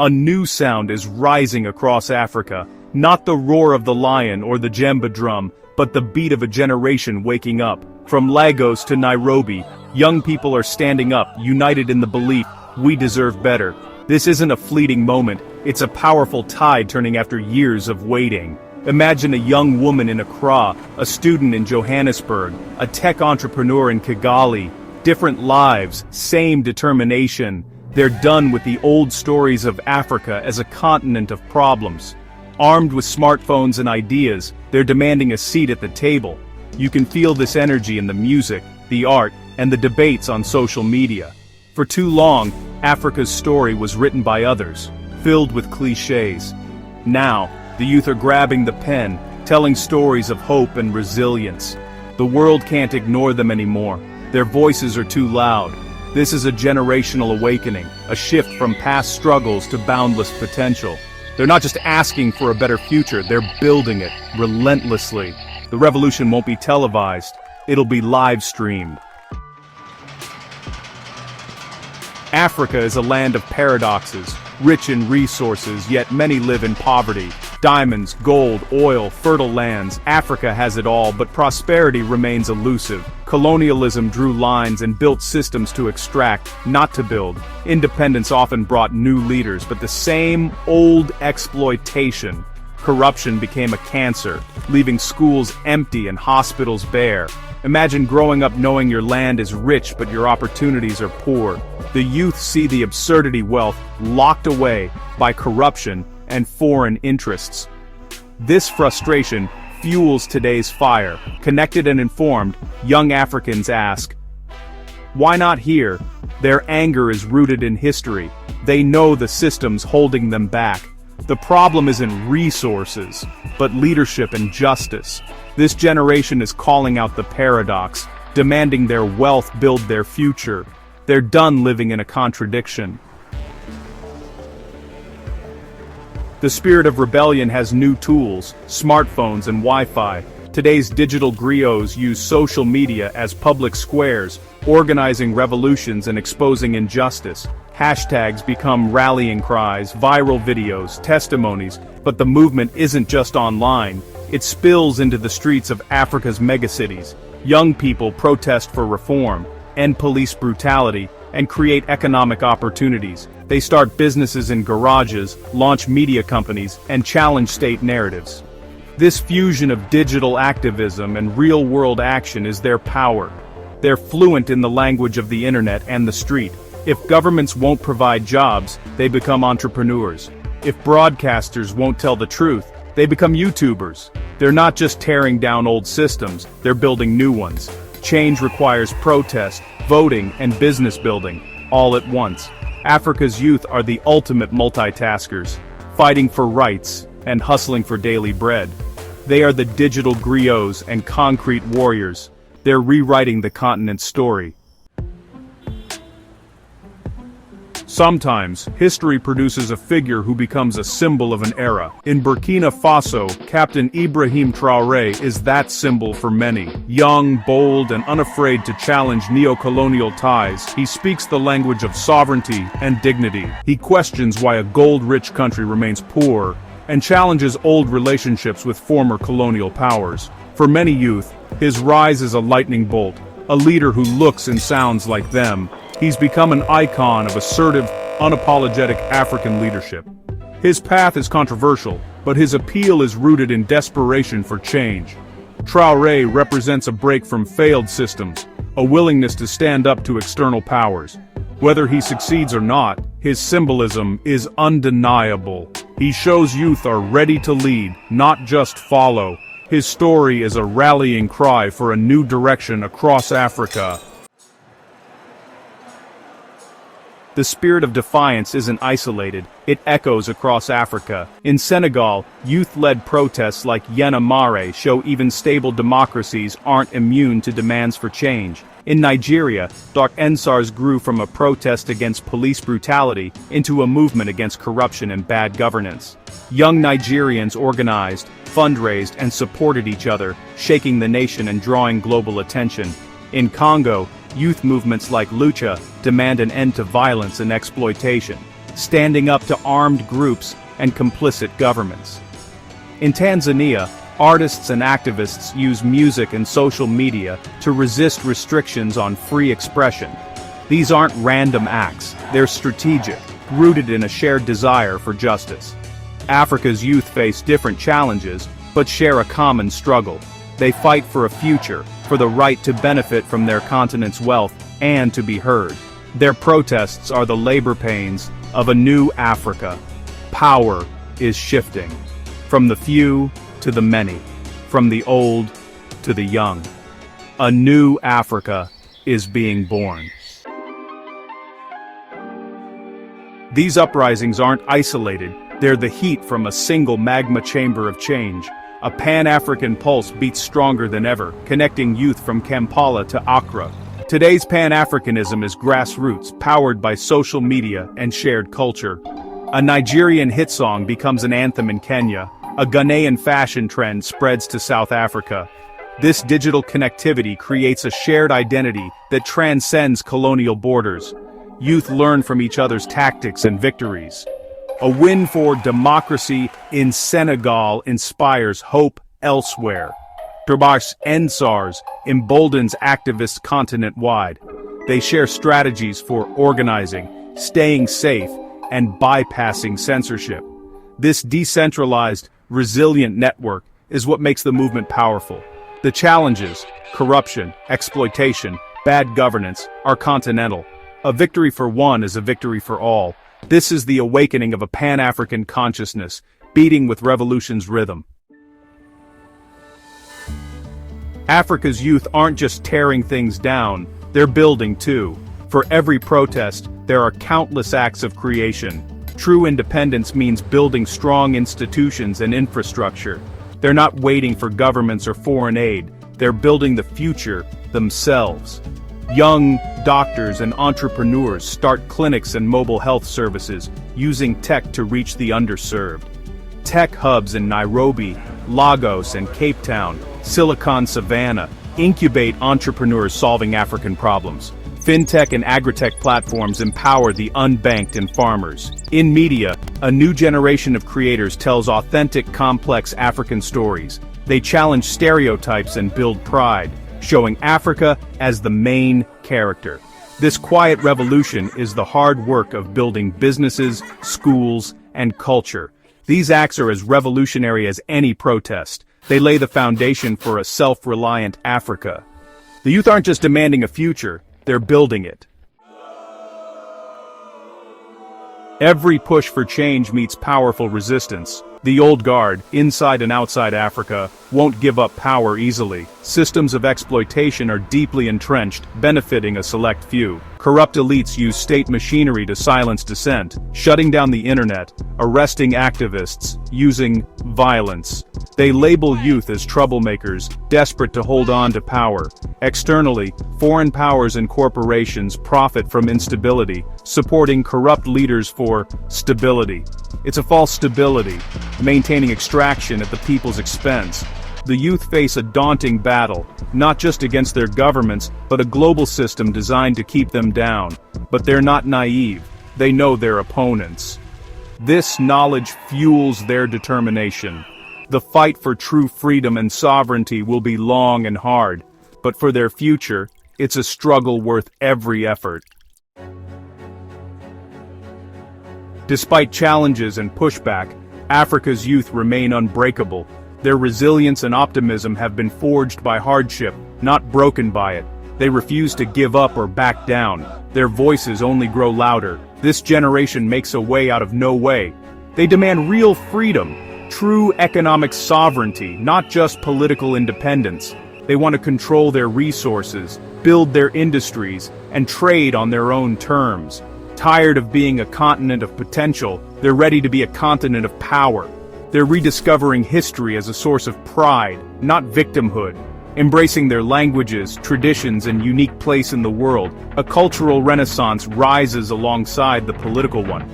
A new sound is rising across Africa, not the roar of the lion or the djembe drum, but the beat of a generation waking up. From Lagos to Nairobi, young people are standing up, united in the belief, we deserve better. This isn't a fleeting moment, it's a powerful tide turning after years of waiting. Imagine a young woman in Accra, a student in Johannesburg, a tech entrepreneur in Kigali. Different lives, same determination. They're done with the old stories of Africa as a continent of problems. Armed with smartphones and ideas, they're demanding a seat at the table. You can feel this energy in the music, the art, and the debates on social media. For too long, Africa's story was written by others, filled with cliches. Now, the youth are grabbing the pen, telling stories of hope and resilience. The world can't ignore them anymore. Their voices are too loud. This is a generational awakening, a shift from past struggles to boundless potential. They're not just asking for a better future, they're building it, relentlessly. The revolution won't be televised, it'll be live-streamed. Africa is a land of paradoxes, rich in resources, yet many live in poverty. Diamonds, gold, oil, fertile lands, Africa has it all, but prosperity remains elusive. Colonialism drew lines and built systems to extract, not to build. Independence often brought new leaders, but the same old exploitation. Corruption became a cancer, leaving schools empty and hospitals bare. Imagine growing up knowing your land is rich but your opportunities are poor. The youth see the absurdity wealth locked away by corruption and foreign interests. This frustration fuels today's fire. Connected and informed, young Africans ask, why not here? Their anger is rooted in history. They know the system's holding them back. The problem isn't resources, but leadership and justice. This generation is calling out the paradox, demanding their wealth build their future. They're done living in a contradiction. The spirit of rebellion has new tools, smartphones and Wi-Fi. Today's digital griots use social media as public squares, organizing revolutions and exposing injustice. Hashtags become rallying cries, viral videos, testimonies, but the movement isn't just online. It spills into the streets of Africa's megacities. Young people protest for reform, end police brutality, and create economic opportunities. They start businesses in garages, launch media companies, and challenge state narratives. This fusion of digital activism and real-world action is their power. They're fluent in the language of the internet and the street. If governments won't provide jobs, they become entrepreneurs. If broadcasters won't tell the truth, they become YouTubers. They're not just tearing down old systems, they're building new ones. Change requires protest, voting, and business building, all at once. Africa's youth are the ultimate multitaskers, fighting for rights and hustling for daily bread. They are the digital griots and concrete warriors. They're rewriting the continent's story. Sometimes, history produces a figure who becomes a symbol of an era. In Burkina Faso, Captain Ibrahim Traoré is that symbol for many. Young, bold, and unafraid to challenge neo-colonial ties, he speaks the language of sovereignty and dignity. He questions why a gold-rich country remains poor, and challenges old relationships with former colonial powers. For many youth, his rise is a lightning bolt, a leader who looks and sounds like them. He's become an icon of assertive, unapologetic African leadership. His path is controversial, but his appeal is rooted in desperation for change. Traoré represents a break from failed systems, a willingness to stand up to external powers. Whether he succeeds or not, his symbolism is undeniable. He shows youth are ready to lead, not just follow. His story is a rallying cry for a new direction across Africa. The spirit of defiance isn't isolated, it echoes across Africa. In Senegal, youth-led protests like Yen Amare show even stable democracies aren't immune to demands for change. In Nigeria, Dark Ensars grew from a protest against police brutality into a movement against corruption and bad governance. Young Nigerians organized, fundraised, and supported each other, shaking the nation and drawing global attention. In Congo, youth movements like Lucha demand an end to violence and exploitation. standing up to armed groups and complicit governments. In Tanzania, artists and activists use music and social media to resist restrictions on free expression. These aren't random acts, they're strategic, rooted in a shared desire for justice. Africa's youth face different challenges, but share a common struggle. They fight for a future, for the right to benefit from their continent's wealth and to be heard. Their protests are the labor pains of a new Africa. Power is shifting. From the few to the many. From the old to the young. A new Africa is being born. These uprisings aren't isolated, they're the heat from a single magma chamber of change. A Pan-African pulse beats stronger than ever, connecting youth from Kampala to Accra. Today's Pan-Africanism is grassroots, powered by social media and shared culture. A Nigerian hit song becomes an anthem in Kenya. A Ghanaian fashion trend spreads to South Africa. This digital connectivity creates a shared identity that transcends colonial borders. Youth learn from each other's tactics and victories. A win for democracy in Senegal inspires hope elsewhere. Turbars Ensars emboldens activists continent-wide. They share strategies for organizing, staying safe, and bypassing censorship. This decentralized, resilient network is what makes the movement powerful. The challenges, corruption, exploitation, bad governance, are continental. A victory for one is a victory for all. This is the awakening of a Pan-African consciousness, beating with revolution's rhythm. Africa's youth aren't just tearing things down, they're building too. For every protest, there are countless acts of creation. True independence means building strong institutions and infrastructure. They're not waiting for governments or foreign aid, they're building the future themselves. Young doctors and entrepreneurs start clinics and mobile health services, using tech to reach the underserved. Tech hubs in Nairobi, Lagos, and Cape Town, Silicon Savannah, incubate entrepreneurs solving African problems. Fintech and agritech platforms empower the unbanked and farmers. In media, a new generation of creators tells authentic, complex African stories. They challenge stereotypes and build pride, showing Africa as the main character. This quiet revolution is the hard work of building businesses, schools, and culture. These acts are as revolutionary as any protest. They lay the foundation for a self-reliant Africa. The youth aren't just demanding a future, they're building it. Every push for change meets powerful resistance. The old guard, inside and outside Africa, won't give up power easily. Systems of exploitation are deeply entrenched, benefiting a select few. Corrupt elites use state machinery to silence dissent, shutting down the internet, arresting activists, using violence. They label youth as troublemakers, desperate to hold on to power. Externally, foreign powers and corporations profit from instability, supporting corrupt leaders for stability. It's a false stability, maintaining extraction at the people's expense. The youth face a daunting battle, not just against their governments, but a global system designed to keep them down. But they're not naive. They know their opponents. This knowledge fuels their determination. The fight for true freedom and sovereignty will be long and hard, but for their future, it's a struggle worth every effort. Despite challenges and pushback, Africa's youth remain unbreakable. Their resilience and optimism have been forged by hardship, not broken by it. They refuse to give up or back down. Their voices only grow louder. This generation makes a way out of no way. They demand real freedom, true economic sovereignty, not just political independence. They want to control their resources, build their industries, and trade on their own terms. Tired of being a continent of potential, they're ready to be a continent of power. They're rediscovering history as a source of pride, not victimhood. Embracing their languages, traditions, and unique place in the world, a cultural renaissance rises alongside the political one.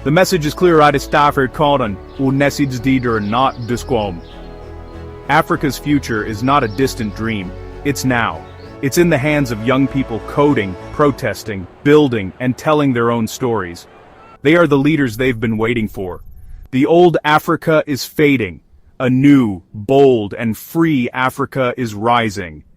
The message is clear at Stafford Cotton, Unesidsdider not disquom. Africa's future is not a distant dream, it's now. It's in the hands of young people coding, protesting, building, and telling their own stories. They are the leaders they've been waiting for. The old Africa is fading. A new, bold, and free Africa is rising.